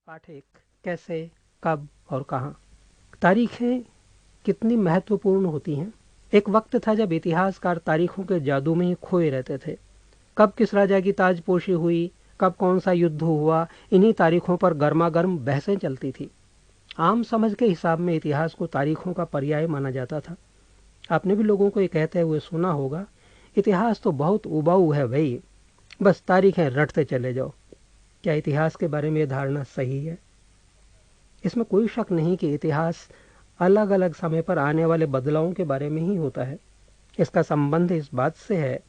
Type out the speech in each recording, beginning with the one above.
पाठ एक, कैसे, कब और कहाँ। तारीखें कितनी महत्वपूर्ण होती हैं। एक वक्त था जब इतिहासकार तारीखों के जादू में ही खोए रहते थे। कब किस राजा की ताजपोशी हुई, कब कौन सा युद्ध हुआ, इन्हीं तारीखों पर गर्मा गर्म बहसें चलती थी। आम समझ के हिसाब में इतिहास को तारीखों का पर्याय माना जाता था। आपने भी लोगों को ये कहते हुए सुना होगा, इतिहास तो बहुत उबाऊ है भाई, बस तारीखें रटते चले जाओ। क्या इतिहास के बारे में ये धारणा सही है? इसमें कोई शक नहीं कि इतिहास अलग अलग समय पर आने वाले बदलावों के बारे में ही होता है। इसका संबंध इस बात से है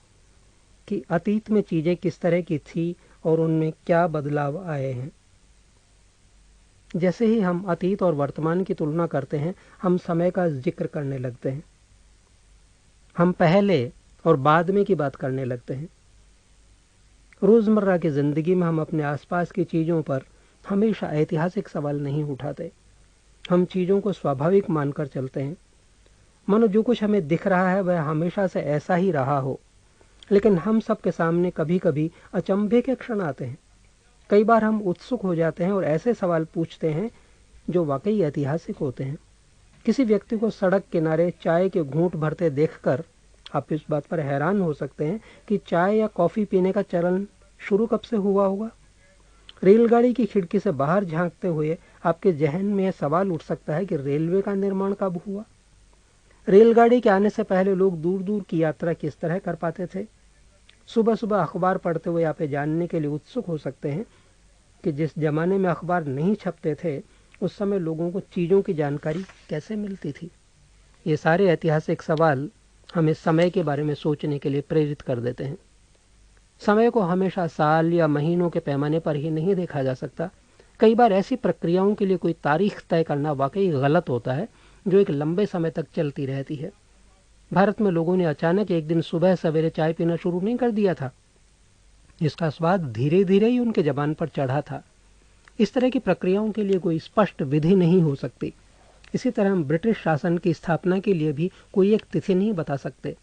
कि अतीत में चीजें किस तरह की थी और उनमें क्या बदलाव आए हैं। जैसे ही हम अतीत और वर्तमान की तुलना करते हैं, हम समय का जिक्र करने लगते हैं। हम पहले और बाद में की बात करने लगते हैं। रोजमर्रा की जिंदगी में हम अपने आसपास की चीजों पर हमेशा ऐतिहासिक सवाल नहीं उठाते। हम चीजों को स्वाभाविक मानकर चलते हैं, मानो जो कुछ हमें दिख रहा है वह हमेशा से ऐसा ही रहा हो। लेकिन हम सबके सामने कभी कभी अचंभे के क्षण आते हैं। कई बार हम उत्सुक हो जाते हैं और ऐसे सवाल पूछते हैं जो वाकई ऐतिहासिक होते हैं। किसी व्यक्ति को सड़क किनारे चाय के घूंट भरते देखकर आप इस बात पर हैरान हो सकते हैं कि चाय या कॉफी पीने का चलन शुरू कब से हुआ होगा। रेलगाड़ी की खिड़की से बाहर झांकते हुए आपके जहन में यह सवाल उठ सकता है कि रेलवे का निर्माण कब हुआ। रेलगाड़ी के आने से पहले लोग दूर दूर की यात्रा किस तरह कर पाते थे। सुबह सुबह अखबार पढ़ते हुए आप ये जानने के लिए उत्सुक हो सकते हैं कि जिस जमाने में अखबार नहीं छपते थे, उस समय लोगों को चीज़ों की जानकारी कैसे मिलती थी। ये सारे ऐतिहासिक सवाल हमें समय के बारे में सोचने के लिए प्रेरित कर देते हैं। समय को हमेशा साल या महीनों के पैमाने पर ही नहीं देखा जा सकता। कई बार ऐसी प्रक्रियाओं के लिए कोई तारीख तय करना वाकई गलत होता है, जो एक लंबे समय तक चलती रहती है। भारत में लोगों ने अचानक एक दिन सुबह सवेरे चाय पीना शुरू नहीं कर दिया था। इसका स्वाद धीरे धीरे ही उनके जबान पर चढ़ा था। इस तरह की प्रक्रियाओं के लिए कोई स्पष्ट विधि नहीं हो सकती। इसी तरह हम ब्रिटिश शासन की स्थापना के लिए भी कोई एक तिथि नहीं बता सकते।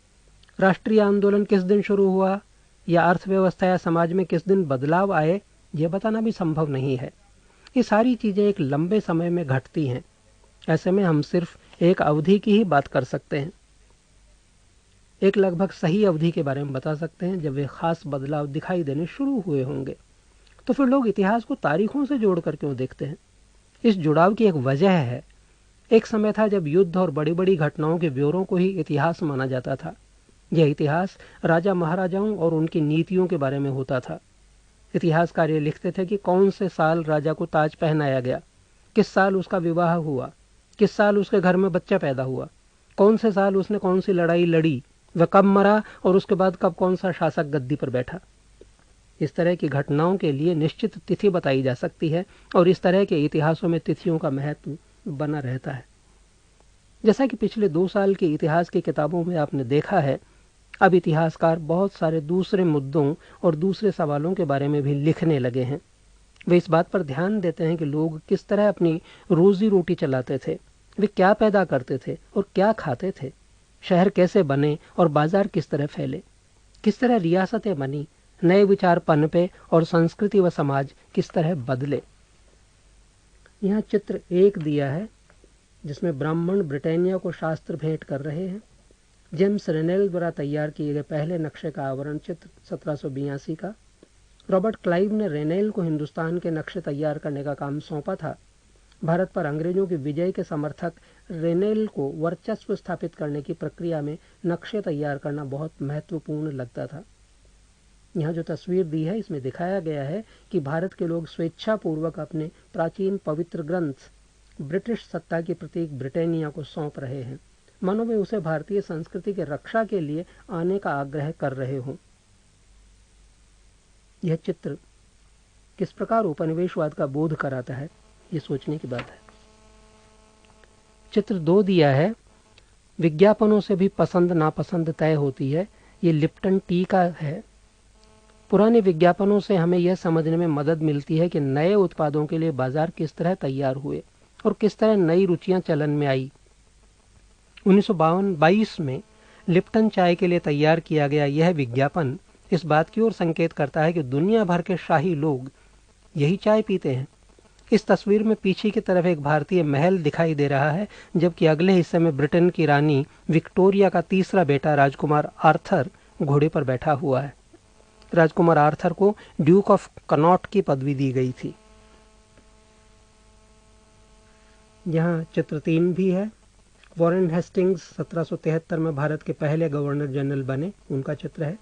राष्ट्रीय आंदोलन किस दिन शुरू हुआ या अर्थव्यवस्था या समाज में किस दिन बदलाव आए, यह बताना भी संभव नहीं है। ये सारी चीजें एक लंबे समय में घटती हैं। ऐसे में हम सिर्फ एक अवधि की ही बात कर सकते हैं। एक लगभग सही अवधि के बारे में बता सकते हैं जब वे खास बदलाव दिखाई देने शुरू हुए होंगे। तो फिर लोग इतिहास को तारीखों से जोड़कर क्यों देखते हैं? इस जुड़ाव की एक वजह है। एक समय था जब युद्ध और बड़ी बड़ी घटनाओं के ब्यौरों को ही इतिहास माना जाता था। यह इतिहास राजा महाराजाओं और उनकी नीतियों के बारे में होता था। इतिहासकार ये लिखते थे कि कौन से साल राजा को ताज पहनाया गया, किस साल उसका विवाह हुआ, किस साल उसके घर में बच्चा पैदा हुआ, कौन से साल उसने कौन सी लड़ाई लड़ी, वह कब मरा और उसके बाद कब कौन सा शासक गद्दी पर बैठा। इस तरह की घटनाओं के लिए निश्चित तिथि बताई जा सकती है और इस तरह के इतिहासों में तिथियों का महत्व बना रहता है। जैसा कि पिछले 2 साल के इतिहास की किताबों में आपने देखा है, अब इतिहासकार बहुत सारे दूसरे मुद्दों और दूसरे सवालों के बारे में भी लिखने लगे हैं। वे इस बात पर ध्यान देते हैं कि लोग किस तरह अपनी रोजी रोटी चलाते थे, वे क्या पैदा करते थे और क्या खाते थे, शहर कैसे बने और बाजार किस तरह फैले, किस तरह रियासतें बनी, नए विचार पनपे और संस्कृति व समाज किस तरह बदले। यहाँ चित्र 1 दिया है जिसमें ब्राह्मण ब्रिटानिया को शास्त्र भेंट कर रहे हैं। जेम्स रेनेल द्वारा तैयार किए गए पहले नक्शे का आवरण चित्र 1782 का। रॉबर्ट क्लाइव ने रेनेल को हिंदुस्तान के नक्शे तैयार करने का काम सौंपा था। भारत पर अंग्रेजों की विजय के समर्थक रेनेल को वर्चस्व स्थापित करने की प्रक्रिया में नक्शे तैयार करना बहुत महत्वपूर्ण लगता था। यहाँ जो तस्वीर दी है, इसमें दिखाया गया है कि भारत के लोग स्वेच्छापूर्वक अपने प्राचीन पवित्र ग्रंथ ब्रिटिश सत्ता की प्रतीक ब्रिटानिया को सौंप रहे हैं, मानो वे उसे भारतीय संस्कृति की रक्षा के लिए आने का आग्रह कर रहे हों। यह चित्र किस प्रकार उपनिवेशवाद का बोध कराता है, ये सोचने की बात है। चित्र 2 दिया है, विज्ञापनों से भी पसंद नापसंद तय होती है। ये लिप्टन टी का है। पुराने विज्ञापनों से हमें यह समझने में मदद मिलती है कि नए उत्पादों के लिए बाजार किस तरह तैयार हुए और किस तरह नई रुचियां चलन में आई। 1922 में लिप्टन चाय के लिए तैयार किया गया यह विज्ञापन इस बात की ओर संकेत करता है कि दुनिया भर के शाही लोग यही चाय पीते हैं। इस तस्वीर में पीछे की तरफ एक भारतीय महल दिखाई दे रहा है, जबकि अगले हिस्से में ब्रिटेन की रानी विक्टोरिया का तीसरा बेटा राजकुमार आर्थर घोड़े पर बैठा हुआ है। राजकुमार आर्थर को ड्यूक ऑफ कनॉट की पदवी दी गई थी। यहाँ चित्र 3 भी है। वॉरेन हेस्टिंग्स 1773 में भारत के पहले गवर्नर जनरल बने, उनका चित्र है।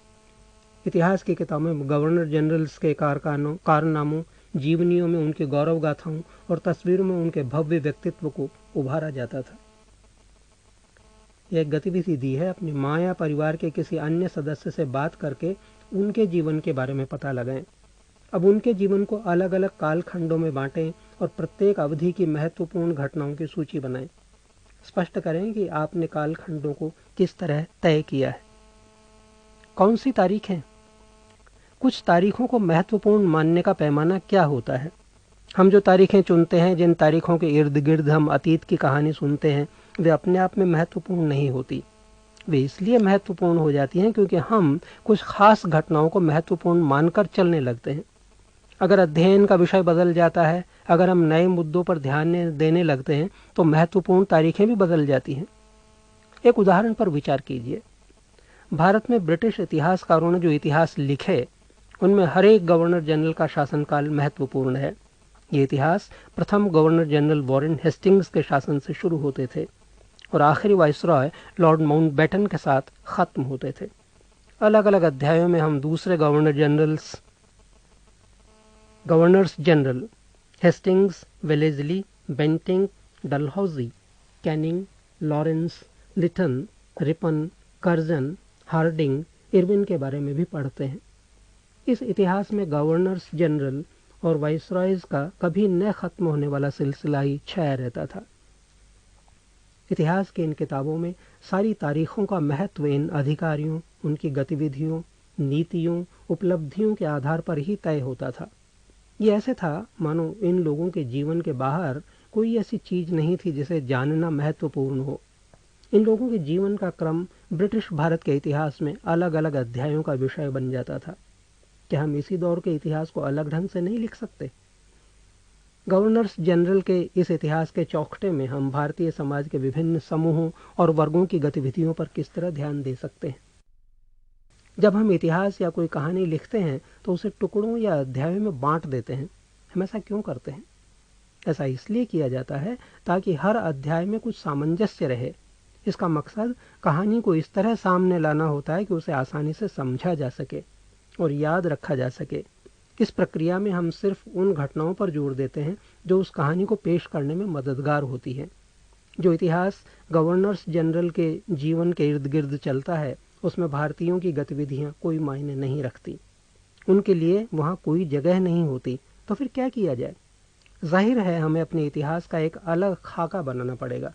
इतिहास की किताबों में गवर्नर जनरल्स के कारनामों, जीवनियों में उनके गौरव गाथाओं और तस्वीरों में उनके भव्य व्यक्तित्व को उभारा जाता था। यह एक गतिविधि दी है, अपनी माँ या परिवार के किसी अन्य सदस्य से बात करके उनके जीवन के बारे में पता लगाएं। अब उनके जीवन को अलग अलग कालखंडों में बांटें और प्रत्येक अवधि की महत्वपूर्ण घटनाओं की सूची बनाएं। स्पष्ट करें कि आपने कालखंडों को किस तरह तय किया है। कौन सी तारीख है? कुछ तारीखों को महत्वपूर्ण मानने का पैमाना क्या होता है? हम जो तारीखें चुनते हैं, जिन तारीखों के इर्द गिर्द हम अतीत की कहानी सुनते हैं, वे अपने आप में महत्वपूर्ण नहीं होती। वे इसलिए महत्वपूर्ण हो जाती हैं क्योंकि हम कुछ खास घटनाओं को महत्वपूर्ण मानकर चलने लगते हैं। अगर अध्ययन का विषय बदल जाता है, अगर हम नए मुद्दों पर ध्यान देने लगते हैं, तो महत्वपूर्ण तारीखें भी बदल जाती हैं। एक उदाहरण पर विचार कीजिए। भारत में ब्रिटिश इतिहासकारों ने जो इतिहास लिखे, उनमें हर एक गवर्नर जनरल का शासनकाल महत्वपूर्ण है। ये इतिहास प्रथम गवर्नर जनरल वॉरेन हेस्टिंग्स के शासन से शुरू होते थे और आखिरी वाइसरॉय लॉर्ड माउंटबेटन के साथ खत्म होते थे। अलग अलग अध्यायों में हम दूसरे governors general Hastings, Wellesley, Bentinck, Dalhousie, Canning, Lawrence, Lytton, Ripon, Curzon, Hardinge, Irwin के बारे में भी पढ़ते हैं। इस इतिहास में गवर्नर्स जनरल और वाइसरॉयज का कभी न खत्म होने वाला सिलसिला ही छाया रहता था। इतिहास की इन किताबों में सारी तारीखों का महत्व इन अधिकारियों, उनकी गतिविधियों, नीतियों, उपलब्धियों के आधार पर ही तय होता था। ये ऐसे था मानो इन लोगों के जीवन के बाहर कोई ऐसी चीज नहीं थी जिसे जानना महत्वपूर्ण हो। इन लोगों के जीवन का क्रम ब्रिटिश भारत के इतिहास में अलग अलग अध्यायों का विषय बन जाता था। क्या हम इसी दौर के इतिहास को अलग ढंग से नहीं लिख सकते? गवर्नर्स जनरल के इस इतिहास के चौखटे में हम भारतीय समाज के विभिन्न समूहों और वर्गों की गतिविधियों पर किस तरह ध्यान दे सकते हैं? जब हम इतिहास या कोई कहानी लिखते हैं तो उसे टुकड़ों या अध्यायों में बांट देते हैं। हम ऐसा क्यों करते हैं? ऐसा इसलिए किया जाता है ताकि हर अध्याय में कुछ सामंजस्य रहे। इसका मकसद कहानी को इस तरह सामने लाना होता है कि उसे आसानी से समझा जा सके और याद रखा जा सके। इस प्रक्रिया में हम सिर्फ उन घटनाओं पर जोर देते हैं जो उस कहानी को पेश करने में मददगार होती हैं। जो इतिहास गवर्नर्स जनरल के जीवन के इर्द गिर्द चलता है, उसमें भारतीयों की गतिविधियां कोई मायने नहीं रखती। उनके लिए वहां कोई जगह नहीं होती। तो फिर क्या किया जाए? जाहिर है हमें अपने इतिहास का एक अलग खाका बनाना पड़ेगा।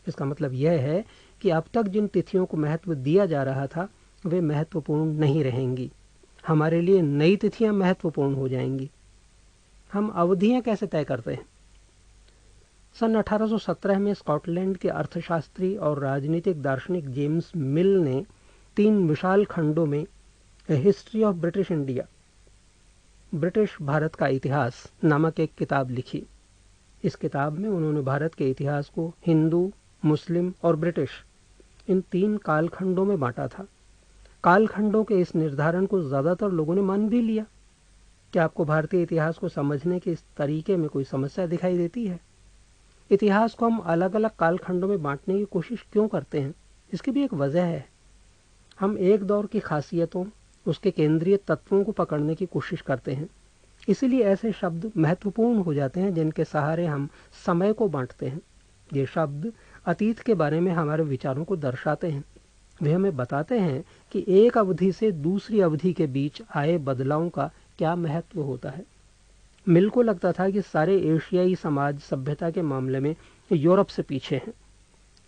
इसका मतलब यह है कि अब तक जिन तिथियों को महत्व दिया जा रहा था, वे महत्वपूर्ण नहीं रहेंगी। हमारे लिए नई तिथियां महत्वपूर्ण हो जाएंगी। हम अवधियां कैसे तय करते हैं? सन 1817 में स्कॉटलैंड के अर्थशास्त्री और राजनीतिक दार्शनिक जेम्स मिल ने 3 विशाल खंडों में a history of British India, British Bharat का इतिहास नामक एक किताब लिखी। इस किताब में उन्होंने भारत के इतिहास को हिंदू, मुस्लिम और ब्रिटिश इन 3 कालखंडों में बांटा था। कालखंडों के इस निर्धारण को ज्यादातर लोगों ने मान भी लिया। क्या आपको भारतीय इतिहास को समझने के इस तरीके में कोई समस्या दिखाई देती है? इतिहास को हम अलग अलग कालखंडों में बांटने की कोशिश क्यों करते हैं? इसकी भी एक वजह है। हम एक दौर की खासियतों, उसके केंद्रीय तत्वों को पकड़ने की कोशिश करते हैं। इसीलिए ऐसे शब्द महत्वपूर्ण हो जाते हैं जिनके सहारे हम समय को बांटते हैं। ये शब्द अतीत के बारे में हमारे विचारों को दर्शाते हैं। वे हमें बताते हैं कि एक अवधि से दूसरी अवधि के बीच आए बदलावों का क्या महत्व होता है। मिल को लगता था कि सारे एशियाई समाज सभ्यता के मामले में यूरोप से पीछे हैं।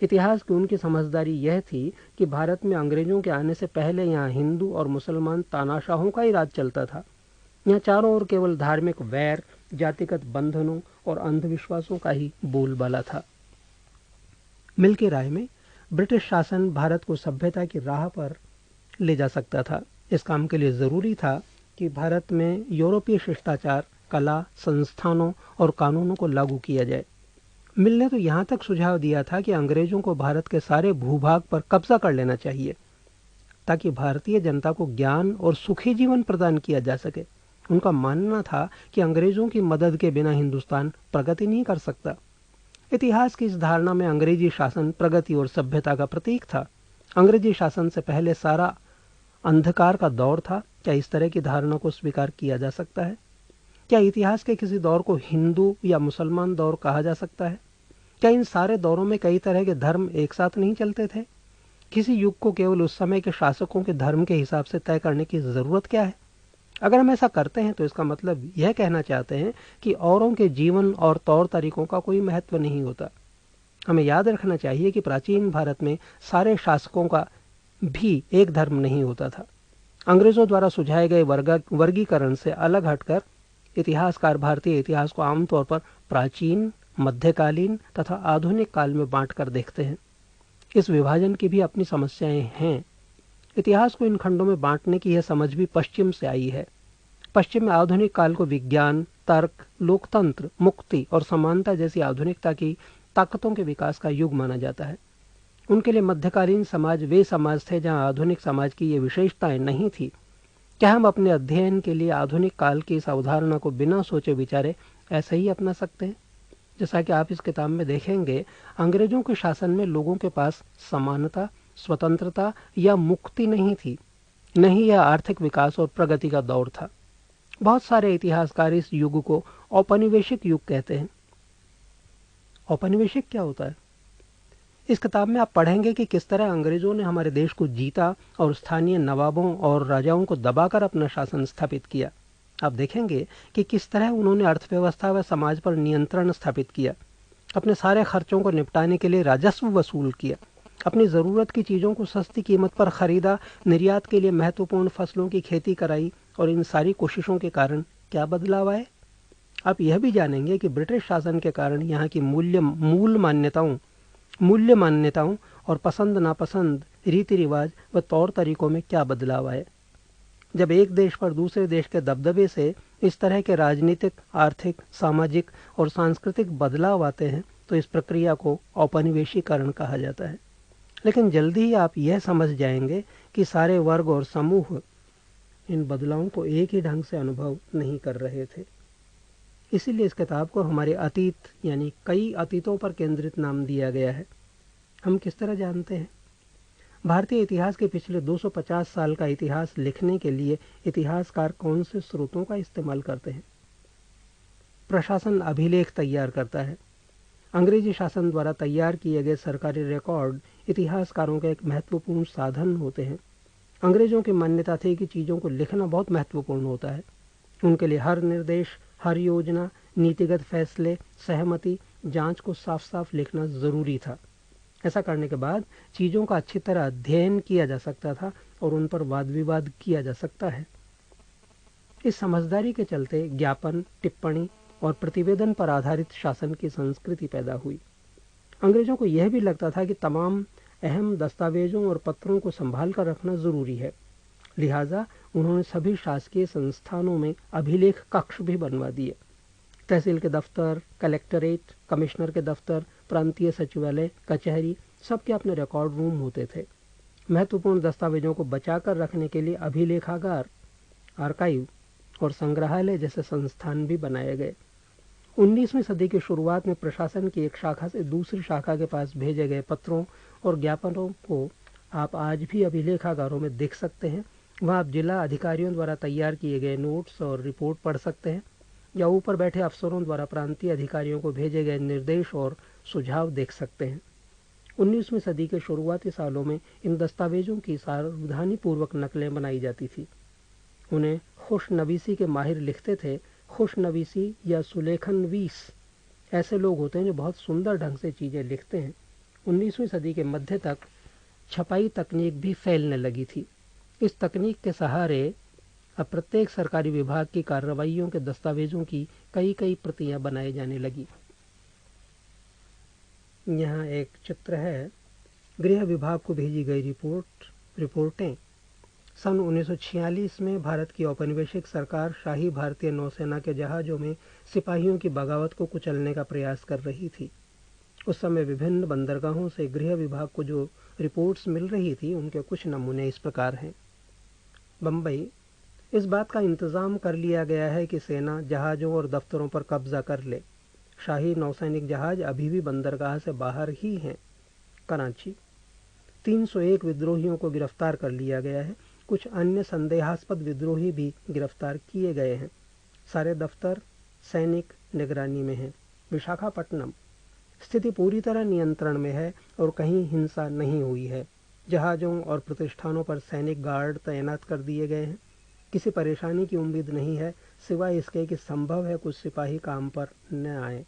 इतिहास की उनकी समझदारी यह थी कि भारत में अंग्रेजों के आने से पहले यहाँ हिंदू और मुसलमान तानाशाहों का ही राज चलता था। यहाँ चारों ओर केवल धार्मिक वैर, जातिगत बंधनों और अंधविश्वासों का ही बोलबाला था। मिल की राय में ब्रिटिश शासन भारत को सभ्यता की राह पर ले जा सकता था। इस काम के लिए जरूरी था कि भारत में यूरोपीय शिष्टाचार कला, संस्थानों और कानूनों को लागू किया जाए। मिल ने तो यहाँ तक सुझाव दिया था कि अंग्रेजों को भारत के सारे भूभाग पर कब्जा कर लेना चाहिए ताकि भारतीय जनता को ज्ञान और सुखी जीवन प्रदान किया जा सके। उनका मानना था कि अंग्रेजों की मदद के बिना हिंदुस्तान प्रगति नहीं कर सकता। इतिहास की इस धारणा में अंग्रेजी शासन प्रगति और सभ्यता का प्रतीक था। अंग्रेजी शासन से पहले सारा अंधकार का दौर था। क्या इस तरह की धारणा को स्वीकार किया जा सकता है? क्या इतिहास के किसी दौर को हिंदू या मुसलमान दौर कहा जा सकता है? क्या इन सारे दौरों में कई तरह के धर्म एक साथ नहीं चलते थे? किसी युग को केवल उस समय के शासकों के धर्म के हिसाब से तय करने की जरूरत क्या है? अगर हम ऐसा करते हैं तो इसका मतलब यह कहना चाहते हैं कि औरों के जीवन और तौर तरीकों का कोई महत्व नहीं होता। हमें याद रखना चाहिए कि प्राचीन भारत में सारे शासकों का भी एक धर्म नहीं होता था। अंग्रेजों द्वारा सुझाए गए वर्गीकरण से अलग हटकर इतिहासकार भारतीय इतिहास को आमतौर पर प्राचीन, मध्यकालीन तथा आधुनिक काल में बांटकर देखते हैं। इस विभाजन की भी अपनी समस्याएं हैं। इतिहास को इन खंडों में बांटने की यह समझ भी पश्चिम से आई है। पश्चिम में आधुनिक काल को विज्ञान, तर्क, लोकतंत्र, मुक्ति और समानता जैसी आधुनिकता की ताकतों के विकास का युग माना जाता है। उनके लिए मध्यकालीन समाज वे समाज थे जहां आधुनिक समाज की ये विशेषताएं नहीं थी। क्या हम अपने अध्ययन के लिए आधुनिक काल की इस अवधारणा को बिना सोचे विचारे ऐसे ही अपना सकते हैं? जैसा कि आप इस किताब में देखेंगे, अंग्रेजों के शासन में लोगों के पास समानता, स्वतंत्रता या मुक्ति नहीं थी, नहीं यह आर्थिक विकास और प्रगति का दौर था। बहुत सारे इतिहासकार इस युग को औपनिवेशिक युग कहते हैं। औपनिवेशिक क्या होता है? इस किताब में आप पढ़ेंगे कि किस तरह अंग्रेजों ने हमारे देश को जीता और स्थानीय नवाबों और राजाओं को दबाकर अपना शासन स्थापित किया। आप देखेंगे कि किस तरह उन्होंने अर्थव्यवस्था व समाज पर नियंत्रण स्थापित किया, अपने सारे खर्चों को निपटाने के लिए राजस्व वसूल किया, अपनी ज़रूरत की चीज़ों को सस्ती कीमत पर खरीदा, निर्यात के लिए महत्वपूर्ण फसलों की खेती कराई। और इन सारी कोशिशों के कारण क्या बदलाव आए? आप यह भी जानेंगे कि ब्रिटिश शासन के कारण यहाँ की मूल्य मान्यताओं और पसंद नापसंद, रीति रिवाज व तौर तरीकों में क्या बदलाव आए। जब एक देश पर दूसरे देश के दबदबे से इस तरह के राजनीतिक, आर्थिक, सामाजिक और सांस्कृतिक बदलाव आते हैं तो इस प्रक्रिया को औपनिवेशीकरण कहा जाता है। लेकिन जल्दी ही आप यह समझ जाएंगे कि सारे वर्ग और समूह इन बदलावों को एक ही ढंग से अनुभव नहीं कर रहे थे। इसीलिए इस किताब को हमारे अतीत यानी कई अतीतों पर केंद्रित नाम दिया गया है। हम किस तरह जानते हैं? भारतीय इतिहास के पिछले 250 साल का इतिहास लिखने के लिए इतिहासकार कौन से स्रोतों का इस्तेमाल करते हैं? प्रशासन अभिलेख तैयार करता है। अंग्रेजी शासन द्वारा तैयार किए गए सरकारी रिकॉर्ड इतिहासकारों का एक महत्वपूर्ण साधन होते हैं। अंग्रेजों की मान्यता थी कि चीज़ों को लिखना बहुत महत्वपूर्ण होता है। उनके लिए हर निर्देश, हर योजना, नीतिगत फैसले, सहमति, जांच को साफ साफ लिखना जरूरी था। ऐसा करने के बाद चीज़ों का अच्छी तरह अध्ययन किया जा सकता था और उन पर वाद विवाद किया जा सकता है। इस समझदारी के चलते ज्ञापन, टिप्पणी और प्रतिवेदन पर आधारित शासन की संस्कृति पैदा हुई। अंग्रेजों को यह भी लगता था कि तमाम अहम दस्तावेजों और पत्रों को संभाल कर रखना जरूरी है। लिहाजा उन्होंने सभी शासकीय संस्थानों में अभिलेख कक्ष भी बनवा दिए। तहसील के दफ्तर, कलेक्टरेट, कमिश्नर के दफ्तर, प्रांतीय सचिवालय, कचहरी, सबके अपने रिकॉर्ड रूम होते थे। महत्वपूर्ण दस्तावेजों को बचाकर रखने के लिए अभिलेखागार, आर्काइव और संग्रहालय जैसे संस्थान भी बनाए गए। 19वीं सदी की शुरुआत में प्रशासन की एक शाखा से दूसरी शाखा के पास भेजे गए पत्रों और ज्ञापनों को आप आज भी अभिलेखागारों में देख सकते हैं। वहाँ आप जिला अधिकारियों द्वारा तैयार किए गए नोट्स और रिपोर्ट पढ़ सकते हैं या ऊपर बैठे अफसरों द्वारा प्रांतीय अधिकारियों को भेजे गए निर्देश और सुझाव देख सकते हैं। 19वीं सदी के शुरुआती सालों में इन दस्तावेजों की सावधानीपूर्वक नकलें बनाई जाती थी। उन्हें खुशनवीसी के माहिर लिखते थे। खुशनवीसी या सुलेखनवीस ऐसे लोग होते हैं जो बहुत सुंदर ढंग से चीज़ें लिखते हैं। 19वीं सदी के मध्य तक छपाई तकनीक भी फैलने लगी थी। इस तकनीक के सहारे अब प्रत्येक सरकारी विभाग की कार्रवाइयों के दस्तावेजों की कई कई प्रतियां बनाए जाने लगी। यहाँ एक चित्र है, गृह विभाग को भेजी गई रिपोर्टें सन 1946 में भारत की औपनिवेशिक सरकार शाही भारतीय नौसेना के जहाज़ों में सिपाहियों की बगावत को कुचलने का प्रयास कर रही थी। उस समय विभिन्न बंदरगाहों से गृह विभाग को जो रिपोर्ट्स मिल रही थी उनके कुछ नमूने इस प्रकार हैं। बम्बई, इस बात का इंतज़ाम कर लिया गया है कि सेना जहाज़ों और दफ्तरों पर कब्जा कर ले। शाही नौसैनिक जहाज़ अभी भी बंदरगाह से बाहर ही हैं। कराची, 301 विद्रोहियों को गिरफ्तार कर लिया गया है। कुछ अन्य संदेहास्पद विद्रोही भी गिरफ्तार किए गए हैं। सारे दफ्तर सैनिक निगरानी में हैं। विशाखापट्टनम, स्थिति पूरी तरह नियंत्रण में है और कहीं हिंसा नहीं हुई है। जहाज़ों और प्रतिष्ठानों पर सैनिक गार्ड तैनात कर दिए गए हैं। किसी परेशानी की उम्मीद नहीं है, सिवाय इसके कि संभव है कुछ सिपाही काम पर न आए।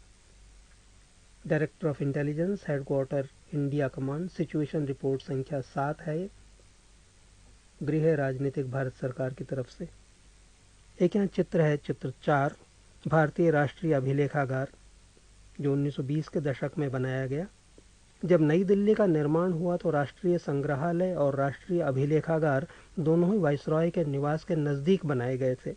Director of intelligence, headquarter India command, situation report संख्या 7 है, गृह राजनीतिक भारत सरकार की तरफ से। एक यहाँ चित्र है, चित्र 4, भारतीय राष्ट्रीय अभिलेखागार, जो 1920 के दशक में बनाया गया। जब नई दिल्ली का निर्माण हुआ तो राष्ट्रीय संग्रहालय और राष्ट्रीय अभिलेखागार दोनों ही वाइसरॉय के निवास के नज़दीक बनाए गए थे।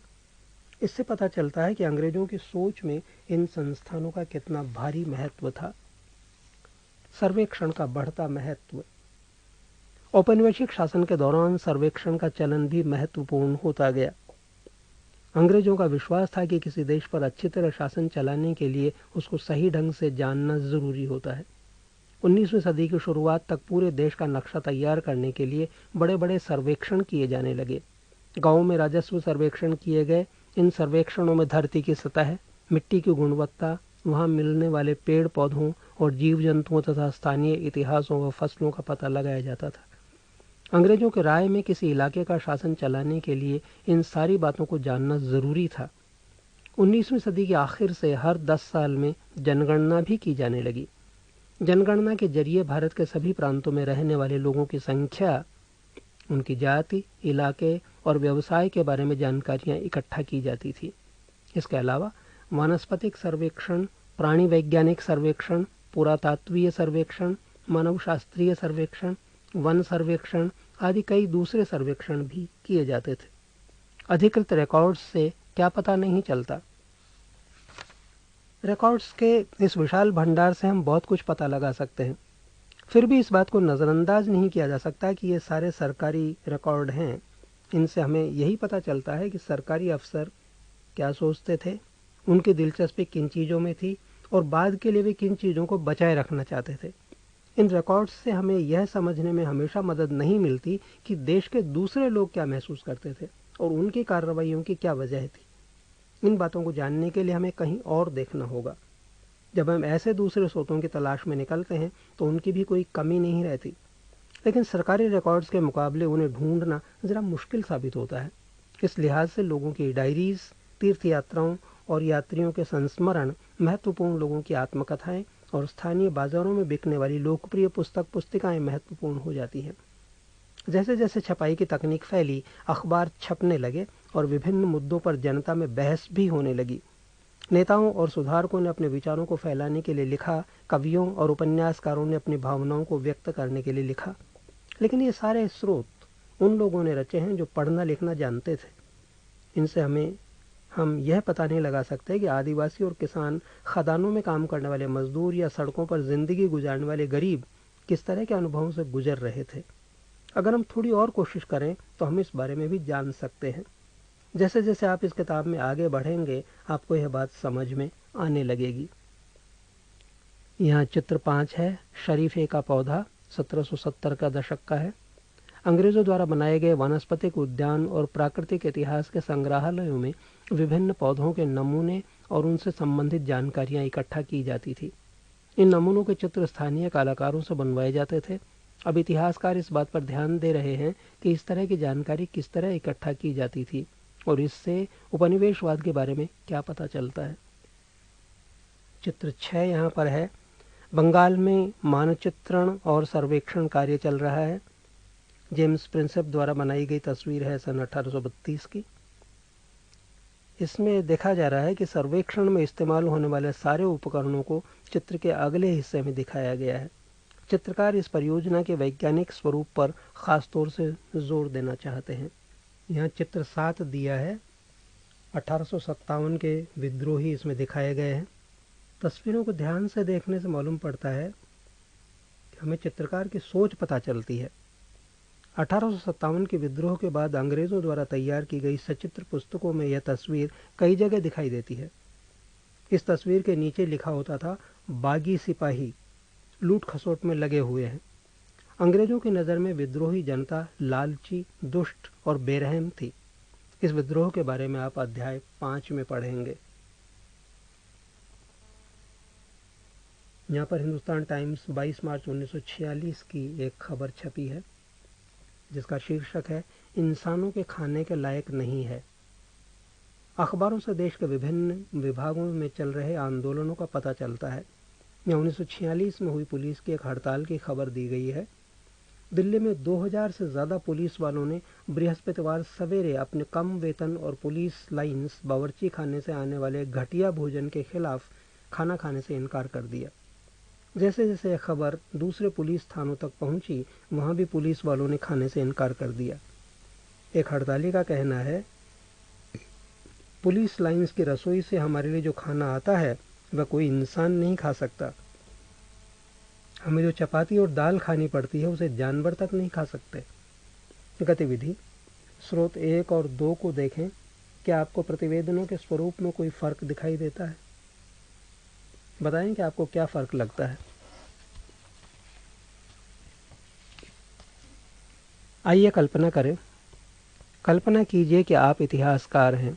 इससे पता चलता है कि अंग्रेजों की सोच में इन संस्थानों का कितना भारी महत्व था। सर्वेक्षण का बढ़ता महत्व। औपनिवेशिक शासन के दौरान सर्वेक्षण का चलन भी महत्वपूर्ण होता गया। अंग्रेजों का विश्वास था कि किसी देश पर अच्छी तरह शासन चलाने के लिए उसको सही ढंग से जानना जरूरी होता है। 19वीं सदी की शुरुआत तक पूरे देश का नक्शा तैयार करने के लिए बड़े बड़े सर्वेक्षण किए जाने लगे। गांवों में राजस्व सर्वेक्षण किए गए। इन सर्वेक्षणों में धरती की सतह, मिट्टी की गुणवत्ता, वहां मिलने वाले पेड़ पौधों और जीव जंतुओं तथा स्थानीय इतिहासों व फसलों का पता लगाया जाता था। अंग्रेजों के राय में किसी इलाके का शासन चलाने के लिए इन सारी बातों को जानना जरूरी था। 19वीं सदी के आखिर से हर 10 साल में जनगणना भी की जाने लगी। जनगणना के जरिए भारत के सभी प्रांतों में रहने वाले लोगों की संख्या, उनकी जाति, इलाके और व्यवसाय के बारे में जानकारियां इकट्ठा की जाती थी। इसके अलावा वानस्पतिक सर्वेक्षण, प्राणी वैज्ञानिक सर्वेक्षण, पुरातात्वीय सर्वेक्षण, मानवशास्त्रीय सर्वेक्षण, वन सर्वेक्षण आदि कई दूसरे सर्वेक्षण भी किए जाते थे। अधिकृत रिकॉर्ड्स से क्या पता नहीं चलता। रिकॉर्ड्स के इस विशाल भंडार से हम बहुत कुछ पता लगा सकते हैं। फिर भी इस बात को नज़रअंदाज नहीं किया जा सकता कि ये सारे सरकारी रिकॉर्ड हैं। इनसे हमें यही पता चलता है कि सरकारी अफसर क्या सोचते थे, उनकी दिलचस्पी किन चीज़ों में थी और बाद के लिए वे किन चीज़ों को बचाए रखना चाहते थे। इन रिकॉर्ड्स से हमें यह समझने में हमेशा मदद नहीं मिलती कि देश के दूसरे लोग क्या महसूस करते थे और उनकी कार्रवाइयों की क्या वजह थी। इन बातों को जानने के लिए हमें कहीं और देखना होगा। जब हम ऐसे दूसरे स्रोतों की तलाश में निकलते हैं तो उनकी भी कोई कमी नहीं रहती, लेकिन सरकारी रिकॉर्ड्स के मुकाबले उन्हें ढूंढना ज़रा मुश्किल साबित होता है। इस लिहाज से लोगों की डायरीज, तीर्थ यात्राओं और यात्रियों के संस्मरण, महत्वपूर्ण लोगों की आत्मकथाएं और स्थानीय बाजारों में बिकने वाली लोकप्रिय पुस्तिकाएं महत्वपूर्ण हो जाती हैं। जैसे जैसे छपाई की तकनीक फैली, अखबार छपने लगे और विभिन्न मुद्दों पर जनता में बहस भी होने लगी। नेताओं और सुधारकों ने अपने विचारों को फैलाने के लिए लिखा, कवियों और उपन्यासकारों ने अपनी भावनाओं को व्यक्त करने के लिए लिखा। लेकिन ये सारे स्रोत उन लोगों ने रचे हैं जो पढ़ना लिखना जानते थे। इनसे हम यह पता नहीं लगा सकते कि आदिवासी और किसान, खदानों में काम करने वाले मजदूर या सड़कों पर जिंदगी गुजारने वाले गरीब किस तरह के अनुभवों से गुजर रहे थे। अगर हम थोड़ी और कोशिश करें तो हम इस बारे में भी जान सकते हैं। जैसे जैसे आप इस किताब में आगे बढ़ेंगे आपको यह बात समझ में आने लगेगी। यहाँ चित्र 5 है, शरीफे का पौधा, 1770 का दशक का है। अंग्रेजों द्वारा बनाए गए वनस्पतिक उद्यान और प्राकृतिक इतिहास के संग्रहालयों में विभिन्न पौधों के नमूने और उनसे संबंधित जानकारियां इकट्ठा की जाती थी। इन नमूनों के चित्र स्थानीय कलाकारों से बनवाए जाते थे। अब इतिहासकार इस बात पर ध्यान दे रहे हैं कि इस तरह की जानकारी किस तरह इकट्ठा की जाती थी और इससे उपनिवेशवाद के बारे में क्या पता चलता है। चित्र 6 यहाँ पर है। बंगाल में मानचित्रण और सर्वेक्षण कार्य चल रहा है। जेम्स प्रिंसेप द्वारा बनाई गई तस्वीर है सन 1832 की। इसमें देखा जा रहा है कि सर्वेक्षण में इस्तेमाल होने वाले सारे उपकरणों को चित्र के अगले हिस्से में दिखाया गया है। चित्रकार इस परियोजना के वैज्ञानिक स्वरूप पर खास तौर से जोर देना चाहते हैं। यहाँ चित्र 7 दिया है। 1857 के विद्रोही इसमें दिखाए गए हैं। तस्वीरों को ध्यान से देखने से मालूम पड़ता है कि हमें चित्रकार की सोच पता चलती है। 1857 के विद्रोह के बाद अंग्रेजों द्वारा तैयार की गई सचित्र पुस्तकों में यह तस्वीर कई जगह दिखाई देती है। इस तस्वीर के नीचे लिखा होता था, बागी सिपाही लूट खसोट में लगे हुए हैं। अंग्रेजों की नज़र में विद्रोही जनता लालची, दुष्ट और बेरहम थी। इस विद्रोह के बारे में आप अध्याय 5 में पढ़ेंगे। यहाँ पर हिंदुस्तान टाइम्स 22 मार्च 1946 की एक खबर छपी है जिसका शीर्षक है, इंसानों के खाने के लायक नहीं है। अखबारों से देश के विभिन्न विभागों में चल रहे आंदोलनों का पता चलता है। यहाँ 1946 में हुई पुलिस की एक हड़ताल की खबर दी गई है। दिल्ली में 2000 से ज़्यादा पुलिस वालों ने बृहस्पतिवार सवेरे अपने कम वेतन और पुलिस लाइन्स बावर्ची खाने से आने वाले घटिया भोजन के खिलाफ खाना खाने से इनकार कर दिया। जैसे जैसे यह खबर दूसरे पुलिस थानों तक पहुंची, वहां भी पुलिस वालों ने खाने से इनकार कर दिया। एक हड़ताली का कहना है, पुलिस लाइन्स की रसोई से हमारे लिए जो खाना आता है वह कोई इंसान नहीं खा सकता। हमें जो चपाती और दाल खानी पड़ती है उसे जानवर तक नहीं खा सकते। गतिविधि स्रोत 1 और 2 को देखें। क्या आपको प्रतिवेदनों के स्वरूप में कोई फर्क दिखाई देता है? बताएं कि आपको क्या फर्क लगता है। आइए कल्पना करें। कल्पना कीजिए कि आप इतिहासकार हैं।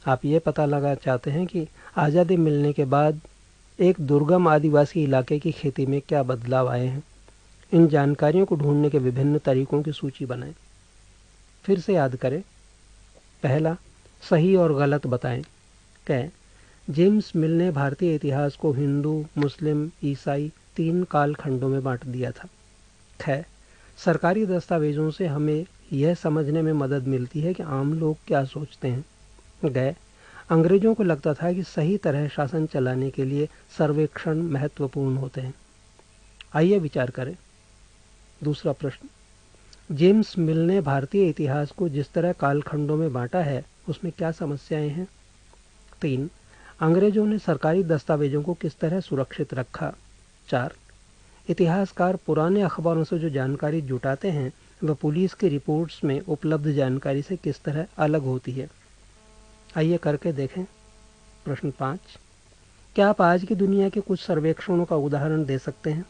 आप ये पता लगा चाहते हैं कि आज़ादी मिलने के बाद एक दुर्गम आदिवासी इलाके की खेती में क्या बदलाव आए हैं। इन जानकारियों को ढूंढने के विभिन्न तरीकों की सूची बनाएं। फिर से याद करें। पहला, सही और गलत बताएं। कहें, जेम्स मिल ने भारतीय इतिहास को हिंदू, मुस्लिम, ईसाई 3 कालखंडों में बांट दिया था। ख, सरकारी दस्तावेजों से हमें यह समझने में मदद मिलती है कि आम लोग क्या सोचते हैं। ग, अंग्रेजों को लगता था कि सही तरह शासन चलाने के लिए सर्वेक्षण महत्वपूर्ण होते हैं। आइए विचार करें। दूसरा प्रश्न, जेम्स मिल ने भारतीय इतिहास को जिस तरह कालखंडों में बांटा है उसमें क्या समस्याएं हैं। 3, अंग्रेजों ने सरकारी दस्तावेजों को किस तरह सुरक्षित रखा। 4, इतिहासकार पुराने अखबारों से जो जानकारी जुटाते हैं वह पुलिस की रिपोर्ट्स में उपलब्ध जानकारी से किस तरह अलग होती है। आइए करके देखें। प्रश्न 5, क्या आप आज की दुनिया के कुछ सर्वेक्षणों का उदाहरण दे सकते हैं।